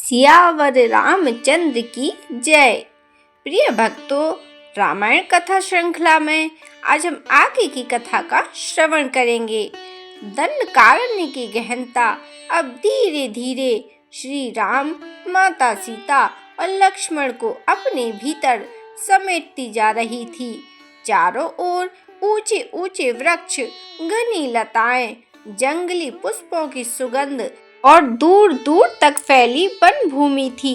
सियावर रामचंद्र की जय। प्रिय भक्तों, रामायण कथा श्रृंखला में आज हम आगे की कथा का श्रवण करेंगे। दंडकारण्य की गहनता अब धीरे धीरे श्री राम, माता सीता और लक्ष्मण को अपने भीतर समेटती जा रही थी। चारों ओर ऊंचे ऊंचे वृक्ष, घनी लताएं, जंगली पुष्पों की सुगंध और दूर दूर तक फैली वन भूमि थी।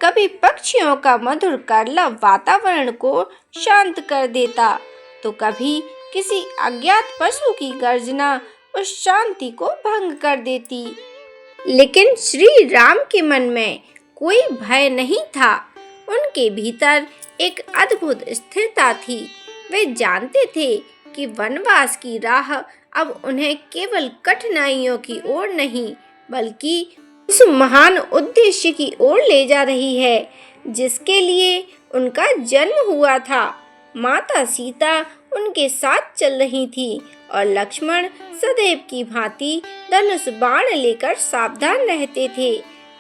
कभी पक्षियों का मधुर कलरव वातावरण को शांत कर देता, तो कभी किसी अज्ञात पशु की गर्जना उस शांति को भंग कर देती। लेकिन श्री राम के मन में कोई भय नहीं था। उनके भीतर एक अद्भुत स्थिरता थी। वे जानते थे कि वनवास की राह अब उन्हें केवल कठिनाइयों की ओर नहीं, बल्कि उस महान उद्देश्य की ओर ले जा रही है जिसके लिए उनका जन्म हुआ था। माता सीता उनके साथ चल रही थी और लक्ष्मण सदैव की भांति धनुष बाण लेकर सावधान रहते थे।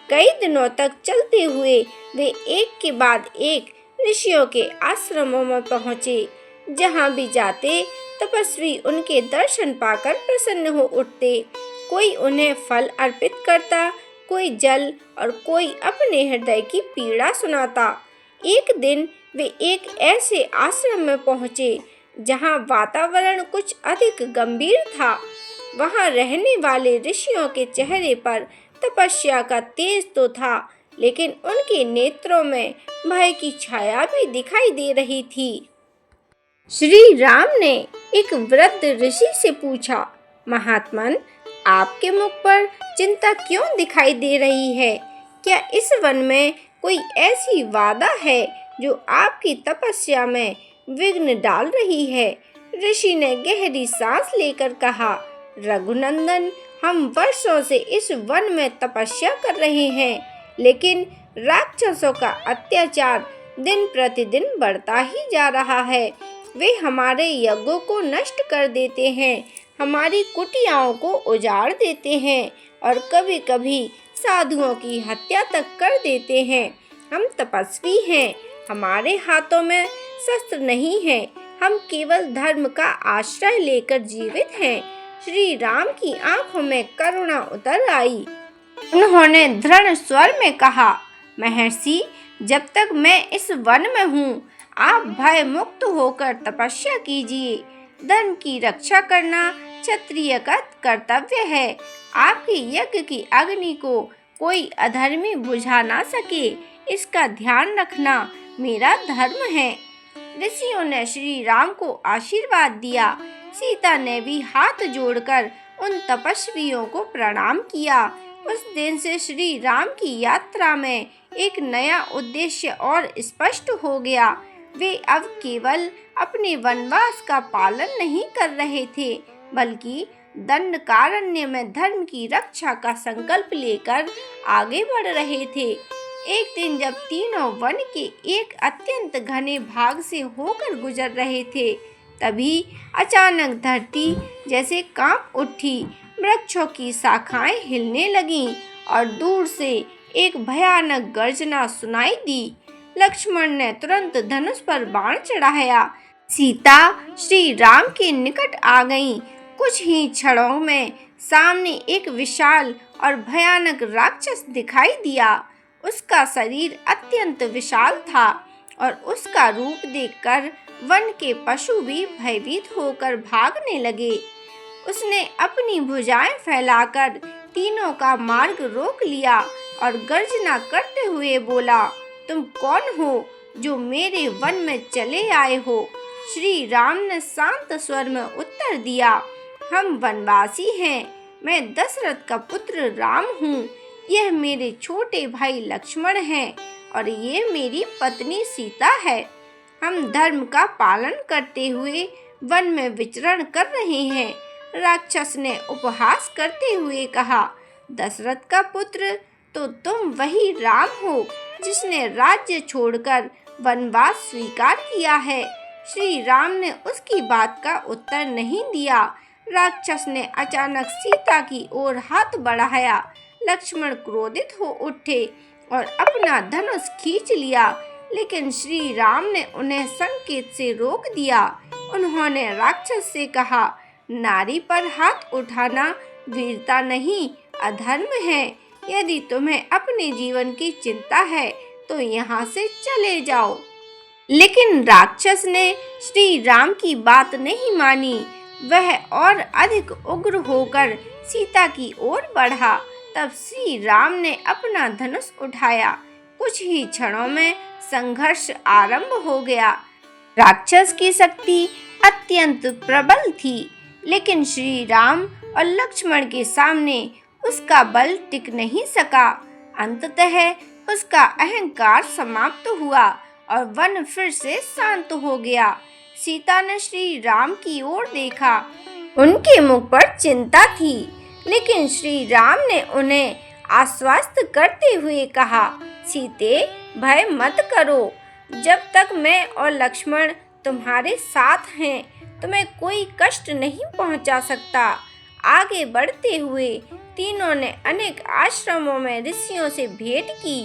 कई दिनों तक चलते हुए वे एक के बाद एक ऋषियों के आश्रमों में पहुंचे। जहां भी जाते तपस्वी उनके दर्शन पाकर प्रसन्न हो उठते। कोई उन्हें फल अर्पित करता, कोई जल और कोई अपने हृदय की पीड़ा सुनाता। एक दिन वे एक ऐसे आश्रम में पहुंचे जहां वातावरण कुछ अधिक गंभीर था। वहां रहने वाले ऋषियों के चेहरे पर तपस्या का तेज तो था, लेकिन उनके नेत्रों में भय की छाया भी दिखाई दे रही थी। श्री राम ने एक वृद्ध ऋषि से पूछा, महात्मन, आपके मुख पर चिंता क्यों दिखाई दे रही है? क्या इस वन में कोई ऐसी बाधा है जो आपकी तपस्या में विघ्न डाल रही है? ऋषि ने गहरी सांस लेकर कहा, रघुनंदन, हम वर्षों से इस वन में तपस्या कर रहे हैं, लेकिन राक्षसों का अत्याचार दिन प्रतिदिन बढ़ता ही जा रहा है। वे हमारे यज्ञों को नष्ट कर देते हैं, हमारी कुटियाओं को उजाड़ देते हैं और कभी कभी साधुओं की हत्या तक कर देते हैं। हम तपस्वी हैं, हमारे हाथों में शस्त्र नहीं है, हम केवल धर्म का आश्रय लेकर जीवित हैं। श्री राम की आंखों में करुणा उतर आई। उन्होंने दृढ़ स्वर में कहा, महर्षि, जब तक मैं इस वन में हूँ, आप भय मुक्त होकर तपस्या कीजिए। धर्म की रक्षा करना क्षत्रिय का कर्तव्य है। आपके यज्ञ की अग्नि को कोई अधर्मी बुझा ना सके, इसका ध्यान रखना मेरा धर्म है। ऋषियों ने श्री राम को आशीर्वाद दिया। सीता ने भी हाथ जोड़कर उन तपस्वियों को प्रणाम किया। उस दिन से श्री राम की यात्रा में एक नया उद्देश्य और स्पष्ट हो गया। वे अब केवल अपने वनवास का पालन नहीं कर रहे थे, बल्कि दंडकारण्य में धर्म की रक्षा का संकल्प लेकर आगे बढ़ रहे थे। एक दिन जब तीनों वन के एक अत्यंत घने भाग से होकर गुजर रहे थे, तभी अचानक धरती जैसे कांप उठी। वृक्षों की शाखाएं हिलने लगीं और दूर से एक भयानक गर्जना सुनाई दी। लक्ष्मण ने तुरंत धनुष पर बाण चढ़ाया। सीता श्री राम के निकट आ गईं। कुछ ही क्षणों में सामने एक विशाल और भयानक राक्षस दिखाई दिया। उसका शरीर अत्यंत विशाल था और उसका रूप देखकर वन के पशु भी भयभीत होकर भागने लगे। उसने अपनी भुजाएं फैलाकर तीनों का मार्ग रोक लिया और गर्जना करते हुए बोला, तुम कौन हो जो मेरे वन में चले आए हो? श्री राम ने शांत स्वर में उत्तर दिया, हम वनवासी हैं। मैं दशरथ का पुत्र राम हूँ। यह मेरे छोटे भाई लक्ष्मण हैं और ये मेरी पत्नी सीता है। हम धर्म का पालन करते हुए वन में विचरण कर रहे हैं। राक्षस ने उपहास करते हुए कहा, दशरथ का पुत्र, तो तुम वही राम हो जिसने राज्य छोड़कर वनवास स्वीकार किया है। श्री राम ने उसकी बात का उत्तर नहीं दिया। राक्षस ने अचानक सीता की ओर हाथ बढ़ाया। लक्ष्मण क्रोधित हो उठे और अपना धनुष खींच लिया, लेकिन श्री राम ने उन्हें संकेत से रोक दिया। उन्होंने राक्षस से कहा, नारी पर हाथ उठाना वीरता नहीं, अधर्म है। यदि तुम्हें अपने जीवन की चिंता है तो यहाँ से चले जाओ। लेकिन राक्षस ने श्री राम की बात नहीं मानी। वह और अधिक उग्र होकर सीता की ओर बढ़ा। तब श्री राम ने अपना धनुष उठाया। कुछ ही क्षणों में संघर्ष आरंभ हो गया। राक्षस की शक्ति अत्यंत प्रबल थी, लेकिन श्री राम और लक्ष्मण के सामने उसका बल टिक नहीं सका। अंततः उसका अहंकार समाप्त हुआ और वन फिर से शांत हो गया। सीता ने श्री राम की ओर देखा। उनके मुख पर चिंता थी, लेकिन श्री राम ने उन्हें आश्वस्त करते हुए कहा, सीते, भय मत करो। जब तक मैं और लक्ष्मण तुम्हारे साथ हैं, तुम्हें कोई कष्ट नहीं पहुंचा सकता। आगे बढ़ते हुए तीनों ने अनेक आश्रमों में ऋषियों से भेंट की।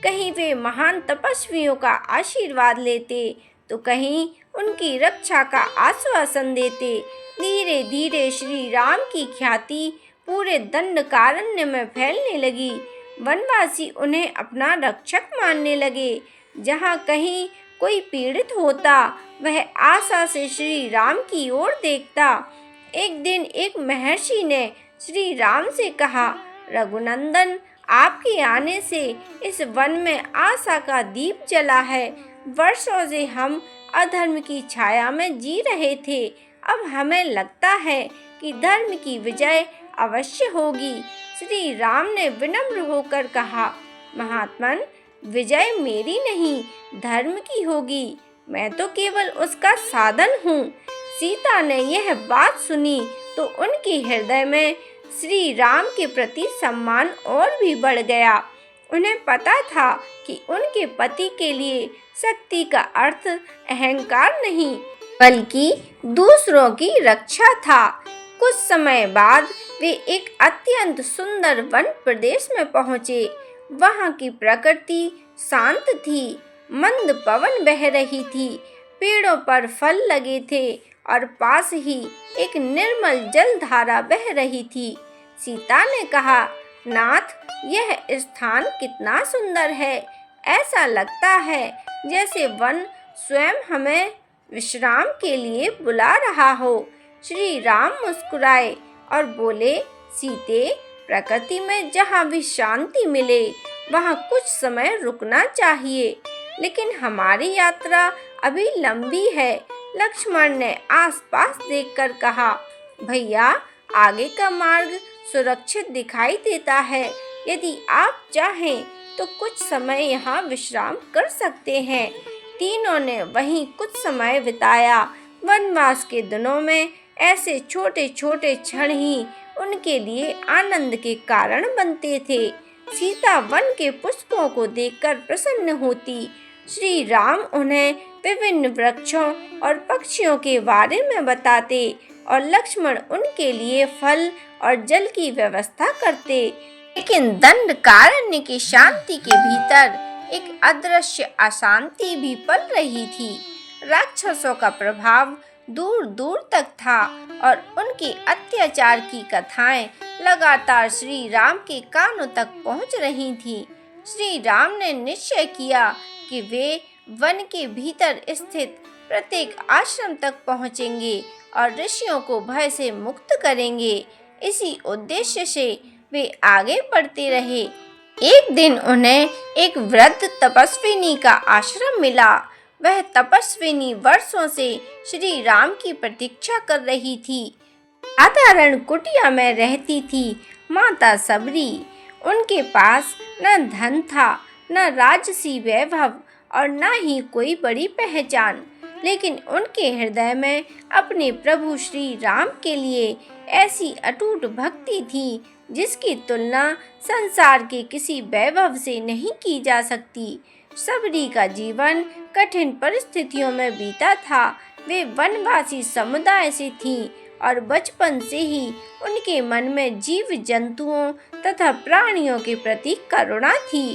कहीं वे महान तपस्वियों का आशीर्वाद लेते तो कहीं उनकी रक्षा का आश्वासन देते। धीरे धीरे श्री राम की ख्याति पूरे दंडकारण्य में फैलने लगी। वनवासी उन्हें अपना रक्षक मानने लगे। जहाँ कहीं कोई पीड़ित होता, वह आशा से श्री राम की ओर देखता। एक दिन एक महर्षि ने श्री राम से कहा, रघुनंदन, आपके आने से इस वन में आशा का दीप जला है। वर्षों से हम अधर्म की छाया में जी रहे थे। अब हमें लगता है कि धर्म की विजय अवश्य होगी। श्री राम ने विनम्र होकर कहा, महात्मन, विजय मेरी नहीं, धर्म की होगी। मैं तो केवल उसका साधन हूँ। सीता ने यह बात सुनी तो उनके हृदय में श्री राम के प्रति सम्मान और भी बढ़ गया। उन्हें पता था कि उनके पति के लिए शक्ति का अर्थ अहंकार नहीं, बल्कि दूसरों की रक्षा था। कुछ समय बाद वे एक अत्यंत सुंदर वन प्रदेश में पहुंचे। वहां की प्रकृति शांत थी। मंद पवन बह रही थी। पेड़ों पर फल लगे थे और पास ही एक निर्मल जल धारा बह रही थी। सीता ने कहा, नाथ, यह स्थान कितना सुंदर है। ऐसा लगता है जैसे वन स्वयं हमें विश्राम के लिए बुला रहा हो। श्री राम मुस्कुराए और बोले, सीते, प्रकृति में जहाँ भी शांति मिले वहाँ कुछ समय रुकना चाहिए, लेकिन हमारी यात्रा अभी लंबी है। लक्ष्मण ने आसपास देखकर कहा, भैया, आगे का मार्ग सुरक्षित दिखाई देता है। यदि आप चाहें तो कुछ समय यहाँ विश्राम कर सकते हैं। तीनों ने वहीं कुछ समय बिताया। वनवास के दिनों में ऐसे छोटे छोटे क्षण ही उनके लिए आनंद के कारण बनते थे। सीता वन के पुष्पों को देखकर प्रसन्न होती। श्री राम उन्हें विभिन्न वृक्षों और पक्षियों के बारे में बताते और लक्ष्मण उनके लिए फल और जल की व्यवस्था करते। लेकिन दंडकारण्य की शांति के भीतर एक अदृश्य अशांति भी पल रही थी। राक्षसों का प्रभाव दूर दूर तक था और उनके अत्याचार की कथाएं लगातार श्री राम के कानों तक पहुंच रही थी। श्री राम ने निश्चय किया कि वे वन के भीतर स्थित प्रत्येक आश्रम तक पहुंचेंगे और ऋषियों को भय से मुक्त करेंगे। इसी उद्देश्य से वे आगे बढ़ते रहे। एक दिन उन्हें एक वृद्ध तपस्विनी का आश्रम मिला। वह तपस्विनी वर्षों से श्री राम की प्रतीक्षा कर रही थी। साधारण कुटिया में रहती थी माता सबरी। उनके पास न धन था, न राजसी वैभव और न ही कोई बड़ी पहचान, लेकिन उनके हृदय में अपने प्रभु श्री राम के लिए ऐसी अटूट भक्ति थी जिसकी तुलना संसार के किसी वैभव से नहीं की जा सकती। सबरी का जीवन कठिन परिस्थितियों में बीता था। वे वनवासी समुदाय से थीं और बचपन से ही उनके मन में जीव जंतुओं तथा प्राणियों के प्रति करुणा थी।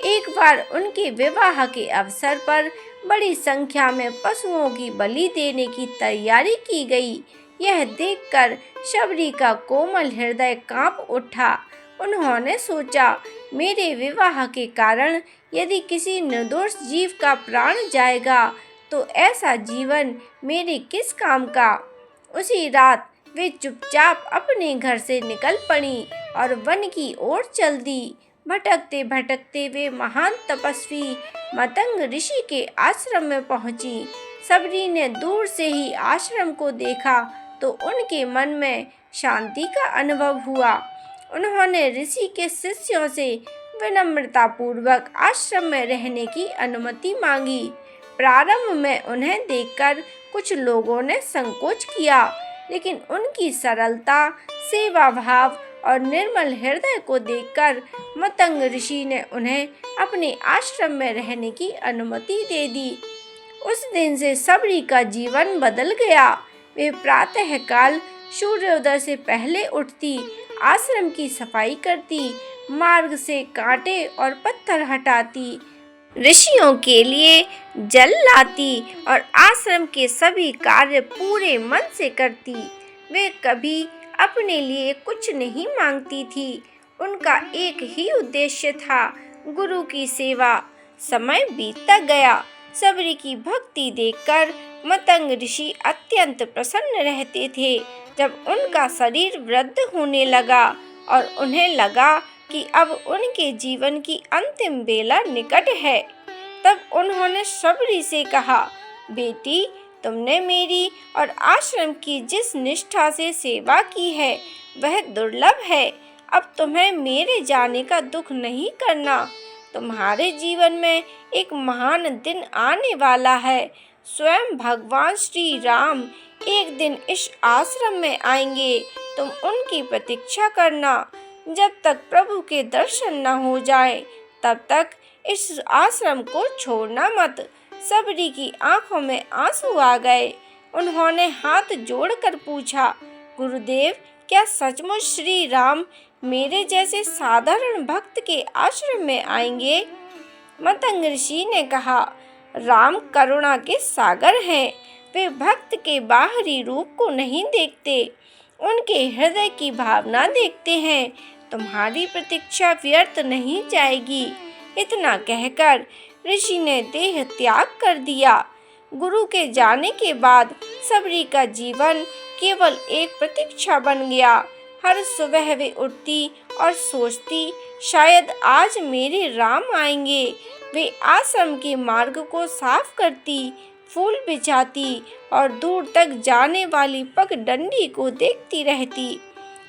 एक बार उनके विवाह के अवसर पर बड़ी संख्या में पशुओं की बलि देने की तैयारी की गई। यह देखकर शबरी का कोमल हृदय कांप उठा। उन्होंने सोचा, मेरे विवाह के कारण यदि किसी निर्दोष जीव का प्राण जाएगा तो ऐसा जीवन मेरे किस काम का। उसी रात वे चुपचाप अपने घर से निकल पड़ी और वन की ओर चल दी। भटकते भटकते वे महान तपस्वी मतंग ऋषि के आश्रम में पहुंची। सबरी ने दूर से ही आश्रम को देखा तो उनके मन में शांति का अनुभव हुआ। उन्होंने ऋषि के शिष्यों से विनम्रता पूर्वक आश्रम में रहने की अनुमति मांगी। प्रारंभ में उन्हें देखकर कुछ लोगों ने संकोच किया, लेकिन उनकी सरलता, सेवा भाव और निर्मल हृदय को देखकर मतंग ऋषि ने उन्हें अपने आश्रम में रहने की अनुमति दे दी। उस दिन से सबरी का जीवन बदल गया। वे प्रातःकाल सूर्योदय से पहले उठती, आश्रम की सफाई करती, मार्ग से कांटे और पत्थर हटाती, ऋषियों के लिए जल लाती और आश्रम के सभी कार्य पूरे मन से करती। वे कभी अपने लिए कुछ नहीं मांगती थी। उनका एक ही उद्देश्य था, गुरु की सेवा। समय बीतता गया। सबरी की भक्ति देखकर मतंग ऋषि अत्यंत प्रसन्न रहते थे। जब उनका शरीर वृद्ध होने लगा और उन्हें लगा कि अब उनके जीवन की अंतिम बेला निकट है, तब उन्होंने सबरी से कहा, बेटी, तुमने मेरी और आश्रम की जिस निष्ठा से सेवा की है वह दुर्लभ है। अब तुम्हें मेरे जाने का दुख नहीं करना। तुम्हारे जीवन में एक महान दिन आने वाला है। स्वयं भगवान श्री राम एक दिन इस आश्रम में आएंगे। तुम उनकी प्रतीक्षा करना। जब तक प्रभु के दर्शन न हो जाए तब तक इस आश्रम को छोड़ना मत। सबरी की आंखों में आंसू आ गए। उन्होंने हाथ जोड़कर पूछा, गुरुदेव, क्या सचमुच श्री राम मेरे जैसे साधारण भक्त के आश्रम में आएंगे? मतंग ऋषि ने कहा, राम करुणा के सागर हैं। वे भक्त के बाहरी रूप को नहीं देखते, उनके हृदय की भावना देखते हैं। तुम्हारी प्रतीक्षा व्यर्थ नहीं जाएगी। इतना कहकर ऋषि ने देह त्याग कर दिया। गुरु के जाने के बाद सबरी का जीवन केवल एक प्रतीक्षा बन गया। हर सुबह वे उठती और सोचती, शायद आज मेरे राम आएंगे। वे आश्रम के मार्ग को साफ करती, फूल बिछाती और दूर तक जाने वाली पगडंडी को देखती रहती।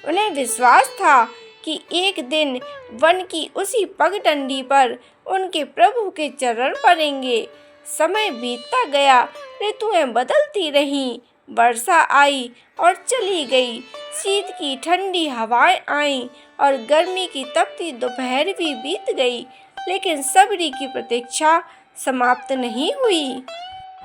उन्हें विश्वास था कि एक दिन वन की उसी पगडंडी पर उनके प्रभु के चरण पड़ेंगे। समय बीतता गया, ऋतुएं बदलती रहीं। वर्षा आई और चली गई। शीत की ठंडी हवाएं आईं और गर्मी की तपती दोपहर भी बीत गई, लेकिन सबरी की प्रतीक्षा समाप्त नहीं हुई।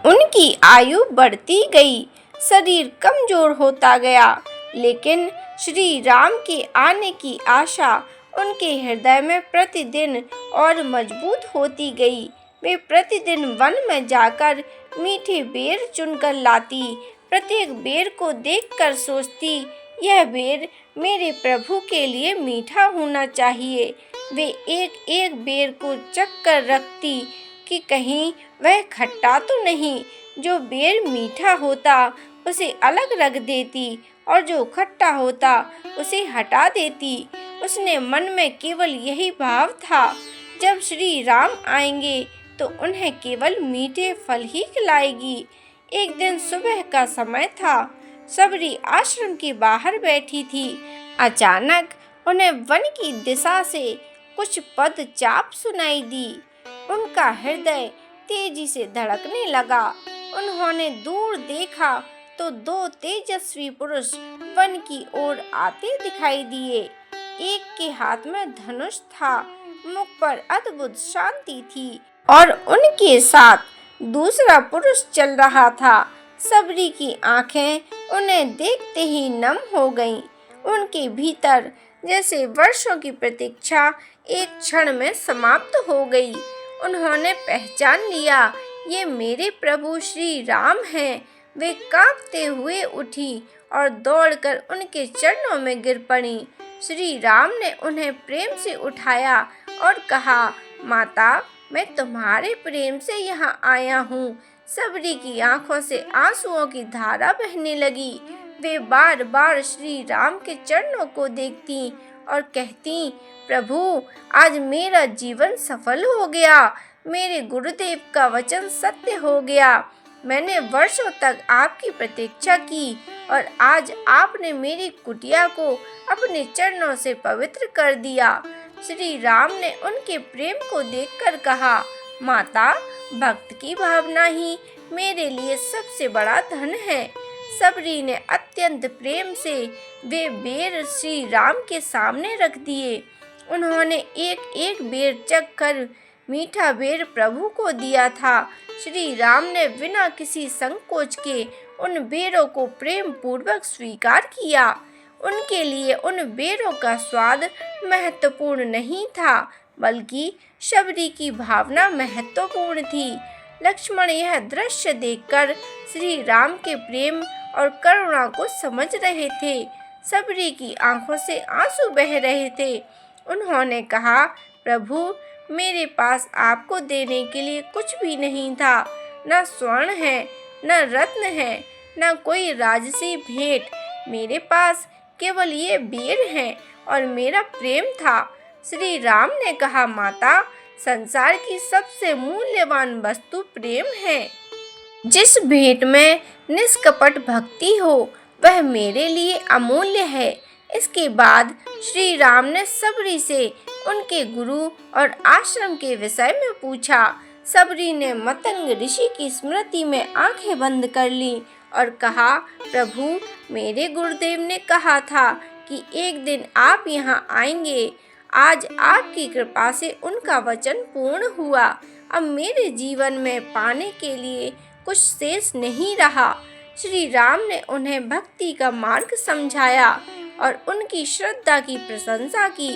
उनकी आयु बढ़ती गई, शरीर कमजोर होता गया, लेकिन श्री राम के आने की आशा उनके हृदय में प्रतिदिन और मजबूत होती गई। वे प्रतिदिन वन में जाकर मीठे बेर चुनकर लाती। प्रत्येक बेर को देखकर सोचती, यह बेर मेरे प्रभु के लिए मीठा होना चाहिए। वे एक एक बेर को चख कर रखती कि कहीं वह खट्टा तो नहीं। जो बेर मीठा होता उसे अलग रख देती और जो खट्टा होता उसे हटा देती। उसने मन में केवल यही भाव था, जब श्री राम आएंगे तो उन्हें केवल मीठे फल ही खिलाएगी। एक दिन सुबह का समय था। सबरी आश्रम के बाहर बैठी थी। अचानक उन्हें वन की दिशा से कुछ पदचाप सुनाई दी। उनका हृदय तेजी से धड़कने लगा। उन्होंने दूर देखा तो दो तेजस्वी पुरुष वन की ओर आते दिखाई दिए। एक के हाथ में धनुष था, मुख पर अद्भुत शांति थी और उनके साथ दूसरा पुरुष चल रहा था। सबरी की आंखें उन्हें देखते ही नम हो गईं। उनके भीतर जैसे वर्षों की प्रतीक्षा एक क्षण में समाप्त हो गई। उन्होंने पहचान लिया, ये मेरे प्रभु श्री राम हैं। वे कांपते हुए उठी और दौड़कर उनके चरणों में गिर पड़ी। श्री राम ने उन्हें प्रेम से उठाया और कहा, माता, मैं तुम्हारे प्रेम से यहाँ आया हूँ। सबरी की आंखों से आंसुओं की धारा बहने लगी। वे बार बार श्री राम के चरणों को देखती और कहती, प्रभु, आज मेरा जीवन सफल हो गया। मेरे गुरुदेव का वचन सत्य हो गया। मैंने वर्षों तक आपकी प्रतीक्षा की और आज आपने मेरी कुटिया को अपने चरणों से पवित्र कर दिया। श्री राम ने उनके प्रेम को देखकर कहा, माता, भक्त की भावना ही मेरे लिए सबसे बड़ा धन है। सबरी ने अत्यंत प्रेम से वे बेर श्री राम के सामने रख दिए। उन्होंने एक एक बेर चख कर मीठा बेर प्रभु को दिया था। श्री राम ने बिना किसी संकोच के उन बेरों को प्रेम पूर्वक स्वीकार किया। उनके लिए उन बेरों का स्वाद महत्वपूर्ण नहीं था, बल्कि शबरी की भावना महत्वपूर्ण थी। लक्ष्मण यह दृश्य देखकर श्री राम के प्रेम और करुणा को समझ रहे थे। सबरी की आंखों से आंसू बह रहे थे। उन्होंने कहा, प्रभु, मेरे पास आपको देने के लिए कुछ भी नहीं था। न स्वर्ण है, न रत्न है, न कोई राजसी भेंट। मेरे पास केवल ये बेर हैं और मेरा प्रेम था। श्री राम ने कहा, माता, संसार की सबसे मूल्यवान वस्तु प्रेम है। जिस भेंट में निष्कपट भक्ति हो, वह मेरे लिए अमूल्य है। इसके बाद श्री राम ने सबरी से उनके गुरु और आश्रम के विषय में पूछा। सबरी ने मतंग ऋषि की स्मृति में आंखें बंद कर ली और कहा, प्रभु, मेरे गुरुदेव ने कहा था कि एक दिन आप यहाँ आएंगे। आज आपकी कृपा से उनका वचन पूर्ण हुआ। अब मेरे जीवन में पाने के लिए कुछ शेष नहीं रहा। श्री राम ने उन्हें भक्ति का मार्ग समझाया और उनकी श्रद्धा की प्रशंसा की।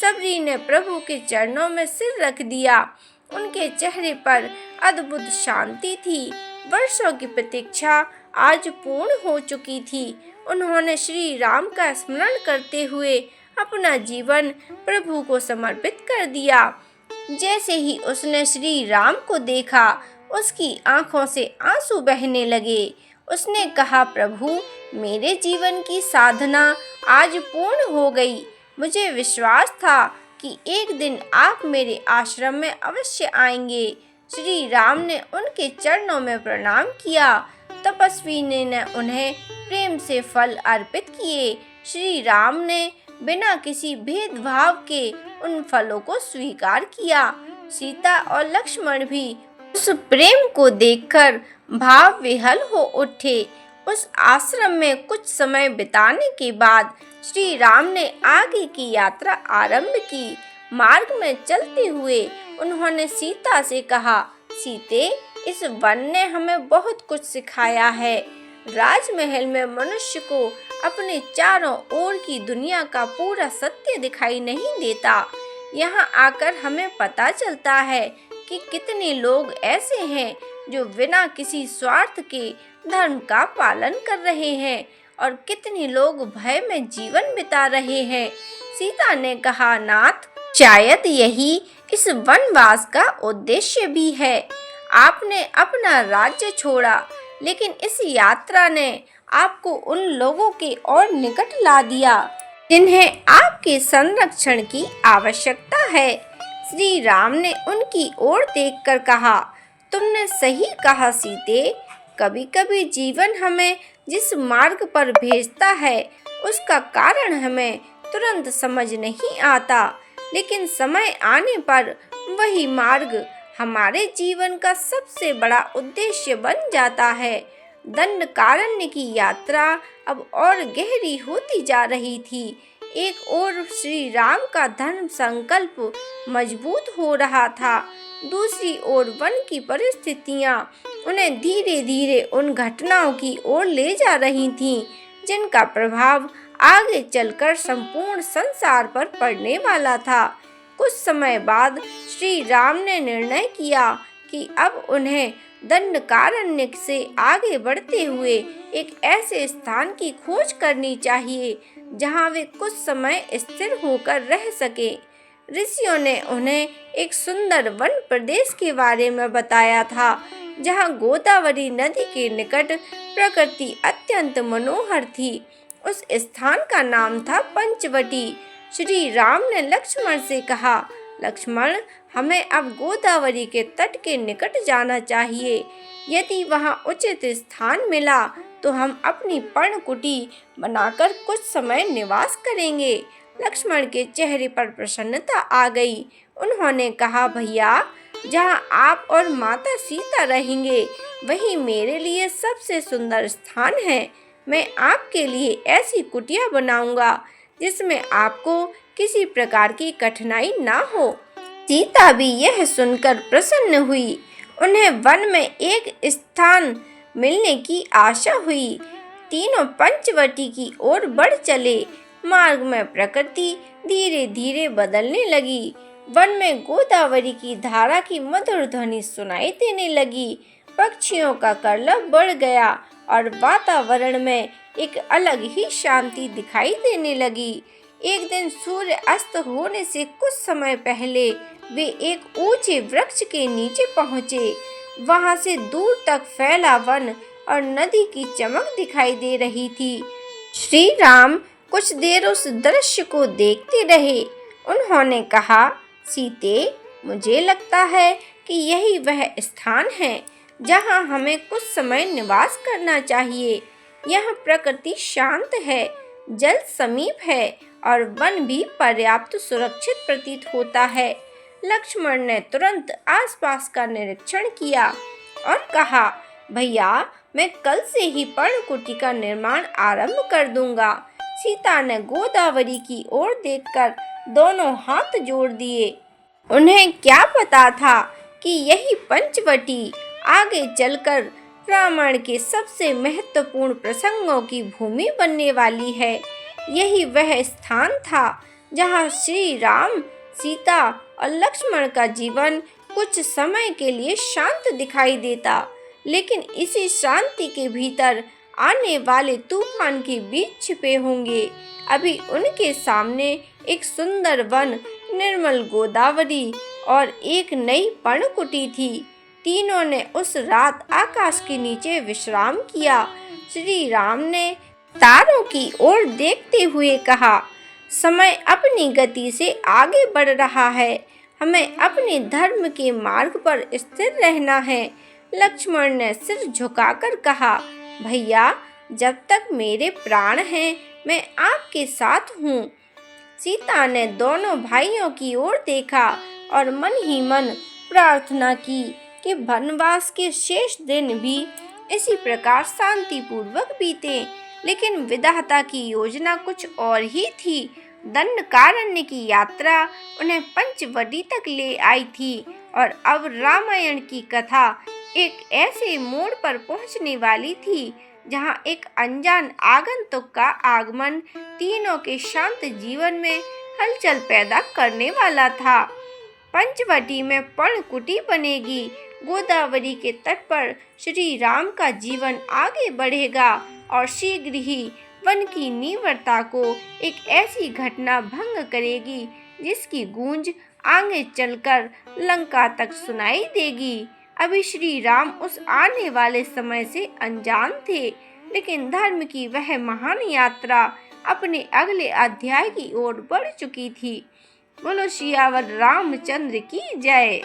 सबरी ने प्रभु के चरणों में सिर रख दिया। उनके चेहरे पर अद्भुत शांति थी। वर्षों की प्रतीक्षा आज पूर्ण हो चुकी थी। उन्होंने श्री राम का स्मरण करते हुए अपना जीवन प्रभु को समर्पित कर दिया। जैसे ही उसने श्री राम को देखा, उसकी आंखों से आंसू बहने लगे। उसने कहा, प्रभु, मेरे जीवन की साधना आज पूर्ण हो गई। मुझे विश्वास था कि एक दिन आप मेरे आश्रम में अवश्य आएंगे। श्री राम ने उनके चरणों में प्रणाम किया। तपस्वी ने उन्हें प्रेम से फल अर्पित किए। श्री राम ने बिना किसी भेदभाव के उन फलों को स्वीकार किया। सीता और लक्ष्मण भी उस प्रेम को देखकर भाव विह्वल हो उठे। उस आश्रम में कुछ समय बिताने के बाद श्री राम ने आगे की यात्रा आरंभ की। मार्ग में चलते हुए उन्होंने सीता से कहा, सीते, इस वन ने हमें बहुत कुछ सिखाया है। राजमहल में मनुष्य को अपने चारों ओर की दुनिया का पूरा सत्य दिखाई नहीं देता। यहाँ आकर हमें पता चलता है कि कितने लोग ऐसे हैं जो बिना किसी स्वार्थ के धर्म का पालन कर रहे हैं और कितने लोग भय में जीवन बिता रहे हैं। सीता ने कहा, नाथ, शायद यही इस वनवास का उद्देश्य भी है। आपने अपना राज्य छोड़ा, लेकिन इस यात्रा ने आपको उन लोगों के और निकट ला दिया जिन्हें आपके संरक्षण की आवश्यकता है। श्री राम ने उनकी ओर देखकर कहा, तुमने सही कहा सीते। कभी कभी जीवन हमें जिस मार्ग पर भेजता है, उसका कारण हमें तुरंत समझ नहीं आता, लेकिन समय आने पर वही मार्ग हमारे जीवन का सबसे बड़ा उद्देश्य बन जाता है। दंडकारण्य की यात्रा अब और गहरी होती जा रही थी। एक ओर श्री राम का धर्म संकल्प मजबूत हो रहा था, दूसरी ओर वन की परिस्थितियां उन्हें धीरे धीरे उन घटनाओं की ओर ले जा रही थीं जिनका प्रभाव आगे चलकर संपूर्ण संसार पर पड़ने वाला था। कुछ समय बाद श्री राम ने निर्णय किया कि अब उन्हें दंडकारण्य से आगे बढ़ते हुए एक ऐसे स्थान की खोज करनी चाहिए जहां वे कुछ समय स्थिर होकर रह सके। ऋषियों ने उन्हें एक सुंदर वन प्रदेश के बारे में बताया था जहां गोदावरी नदी के निकट प्रकृति अत्यंत मनोहर थी। उस स्थान का नाम था पंचवटी। श्री राम ने लक्ष्मण से कहा, लक्ष्मण, हमें अब गोदावरी के तट के निकट जाना चाहिए। यदि वहां उचित स्थान मिला तो हम अपनी पर्णकुटी बनाकर कुछ समय निवास करेंगे। लक्ष्मण के चेहरे पर प्रसन्नता आ गई। उन्होंने कहा, भैया, जहां आप और माता सीता रहेंगे वही मेरे लिए सबसे सुंदर स्थान है। मैं आपके लिए ऐसी कुटिया बनाऊंगा जिसमें आपको किसी प्रकार की कठिनाई ना हो। सीता भी यह सुनकर प्रसन्न हुई। उन्हें वन में एक स्थान मिलने की आशा हुई। तीनों पंचवटी की ओर बढ़ चले। मार्ग में प्रकृति धीरे धीरे बदलने लगी। वन में गोदावरी की धारा की मधुर ध्वनि सुनाई देने लगी। पक्षियों का कलरव बढ़ गया और वातावरण में एक अलग ही शांति दिखाई देने लगी। एक दिन सूर्य अस्त होने से कुछ समय पहले वे एक ऊंचे वृक्ष के नीचे पहुंचे। वहां से दूर तक फैला वन और नदी की चमक दिखाई दे रही थी। श्री राम कुछ देर उस दृश्य को देखते रहे। उन्होंने कहा, सीते, मुझे लगता है कि यही वह स्थान है जहां हमें कुछ समय निवास करना चाहिए। यह प्रकृति शांत है, जल समीप है और वन भी पर्याप्त सुरक्षित प्रतीत होता है। लक्ष्मण ने तुरंत आसपास का निरीक्षण किया और कहा, भैया, मैं कल से ही पर्णकुटी का निर्माण आरंभ कर दूंगा। सीता ने गोदावरी की ओर देखकर दोनों हाथ जोड़ दिए। उन्हें क्या पता था कि यही पंचवटी आगे चलकर रामायण के सबसे महत्वपूर्ण प्रसंगों की भूमि बनने वाली है। यही वह स्थान था जहां श्री राम, सीता और लक्ष्मण का जीवन कुछ समय के लिए शांत दिखाई देता, लेकिन इसी शांति के भीतर आने वाले तूफान के बीच छिपे होंगे। अभी उनके सामने एक सुंदर वन, निर्मल गोदावरी और एक नई पर्णकुटी थी। तीनों ने उस रात आकाश के नीचे विश्राम किया। श्री राम ने तारों की ओर देखते हुए कहा, समय अपनी गति से आगे बढ़ रहा है। हमें अपने धर्म के मार्ग पर स्थिर रहना है। लक्ष्मण ने सिर झुकाकर कहा, भैया, जब तक मेरे प्राण हैं मैं आपके साथ हूँ। सीता ने दोनों भाइयों की ओर देखा और मन ही मन प्रार्थना की कि वनवास के शेष दिन भी इसी प्रकार शांतिपूर्वक बीते। लेकिन विधाता की योजना कुछ और ही थी। दंडकारण्य की यात्रा उन्हें पंचवटी तक ले आई थी और अब रामायण की कथा एक ऐसे मोड़ पर पहुंचने वाली थी जहां एक अनजान आगंतुक का आगमन तीनों के शांत जीवन में हलचल पैदा करने वाला था। पंचवटी में पर्णकुटी बनेगी। गोदावरी के तट पर श्री राम का जीवन आगे बढ़ेगा और शीघ्र ही वन की नीवरता को एक ऐसी घटना भंग करेगी जिसकी गूंज आगे चलकर लंका तक सुनाई देगी। अभी श्री राम उस आने वाले समय से अनजान थे, लेकिन धर्म की वह महान यात्रा अपने अगले अध्याय की ओर बढ़ चुकी थी। बोलो सियावर रामचंद्र की जय।